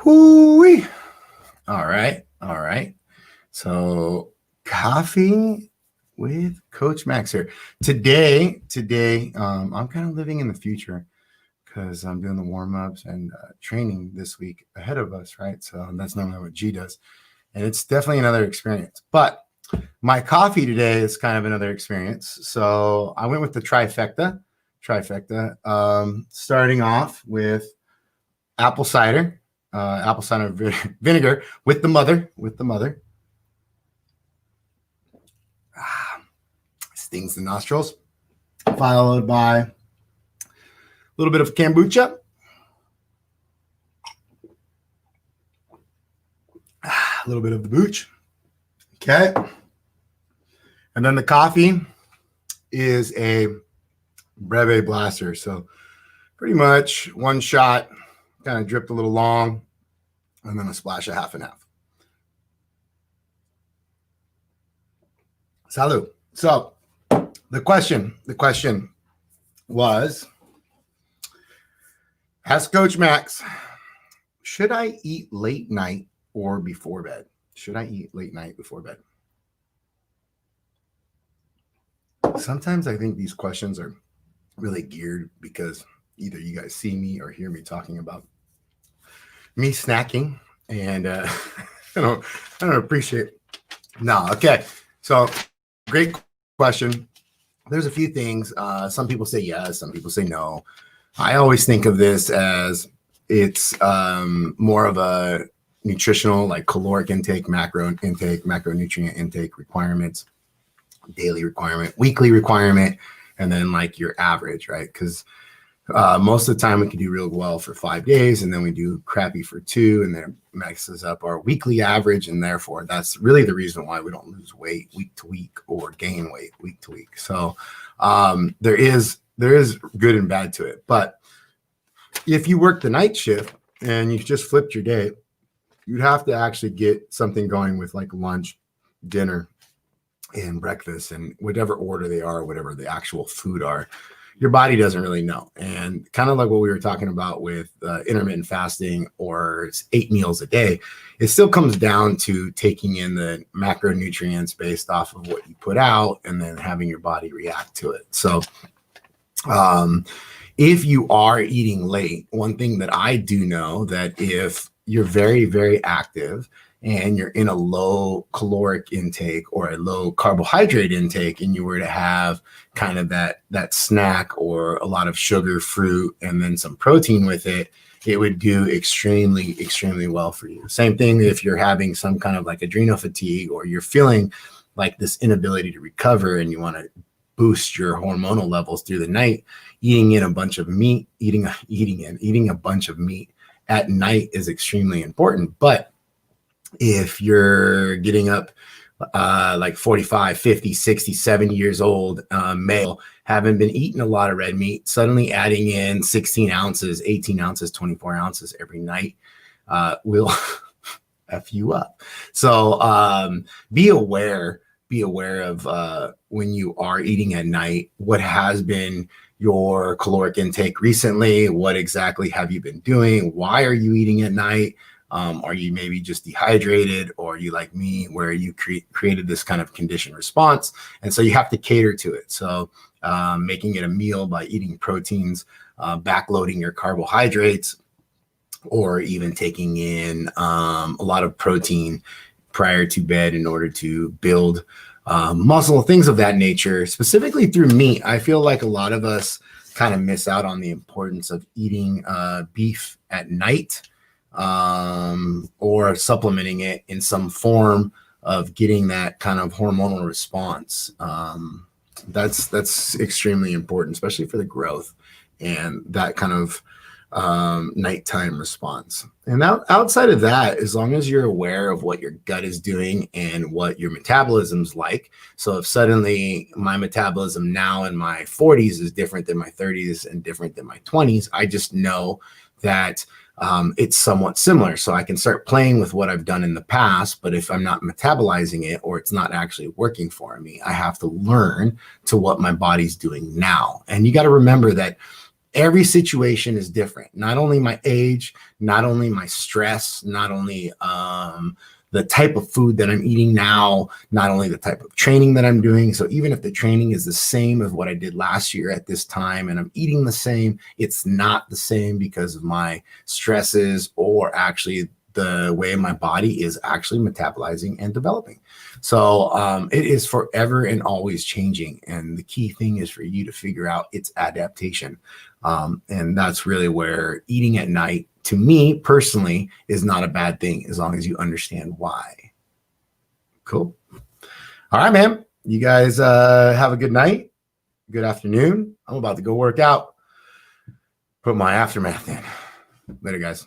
Hoo-wee. All right. All right. So coffee with Coach Max here. Today, I'm kind of living in the future because I'm doing the warm-ups and training this week ahead of us, right? So that's normally what G does. And it's definitely another experience. But my coffee today is kind of another experience. So I went with the trifecta. Starting off with apple cider vinegar with the mother. Stings the nostrils. Followed by a little bit of kombucha. A little bit of the booch. Okay. And then the coffee is a Breve Blaster. So pretty much one shot, kind of dripped a little long, and then a splash of half and half. Salud. So the question was, ask Coach Max, should I eat late night or before bed? Should I eat late night before bed? Sometimes I think these questions are really geared because either you guys see me or hear me talking about me snacking, and I don't appreciate. No, okay. So great question. There's a few things. Some people say yes, some people say no. I always think of this as it's more of a nutritional, like caloric intake, macro intake, macronutrient intake requirements, daily requirement, weekly requirement, and then like your average, right? Because most of the time we can do real well for 5 days, and then we do crappy for 2, and then it messes up our weekly average, and therefore that's really the reason why we don't lose weight week to week or gain weight week to week. So there is good and bad to it. But if you work the night shift and you just flipped your day, you'd have to actually get something going with like lunch, dinner, and breakfast, and whatever order they are, whatever the actual food are. Your body doesn't really know. And kind of like what we were talking about with intermittent fasting or 8 meals a day, it still comes down to taking in the macronutrients based off of what you put out and then having your body react to it. So if you are eating late, one thing that I do know that if you're very, very active and you're in a low caloric intake or a low carbohydrate intake, and you were to have kind of that snack or a lot of sugar, fruit, and then some protein with it, it would do extremely, extremely well for you. Same thing if you're having some kind of like adrenal fatigue, or you're feeling like this inability to recover and you want to boost your hormonal levels through the night, eating a bunch of meat at night is extremely important. But if you're getting up like 45, 50, 60, 70 years old, male, haven't been eating a lot of red meat, suddenly adding in 16 ounces, 18 ounces, 24 ounces every night will F you up. So be aware of when you are eating at night, what has been your caloric intake recently, what exactly have you been doing, why are you eating at night? Are you maybe just dehydrated, or are you like me where you created this kind of conditioned response? And so you have to cater to it. So making it a meal by eating proteins, backloading your carbohydrates, or even taking in a lot of protein prior to bed in order to build muscle, things of that nature. Specifically through meat, I feel like a lot of us kind of miss out on the importance of eating beef at night, or supplementing it in some form of getting that kind of hormonal response. That's extremely important, especially for the growth and that kind of nighttime response. And outside of that, as long as you're aware of what your gut is doing and what your metabolism's like. So if suddenly my metabolism now in my 40s is different than my 30s and different than my 20s, I just know that it's somewhat similar. So I can start playing with what I've done in the past, but if I'm not metabolizing it or it's not actually working for me, I have to learn to what my body's doing now. And you got to remember that every situation is different. Not only my age, not only my stress, not only the type of food that I'm eating now, not only the type of training that I'm doing. So even if the training is the same as what I did last year at this time and I'm eating the same, it's not the same because of my stresses or actually the way my body is actually metabolizing and developing. So it is forever and always changing. And the key thing is for you to figure out its adaptation. And that's really where eating at night, to me personally, is not a bad thing as long as you understand why. Cool. All right, man. You guys have a good night. Good afternoon. I'm about to go work out. Put my aftermath in. Later, guys.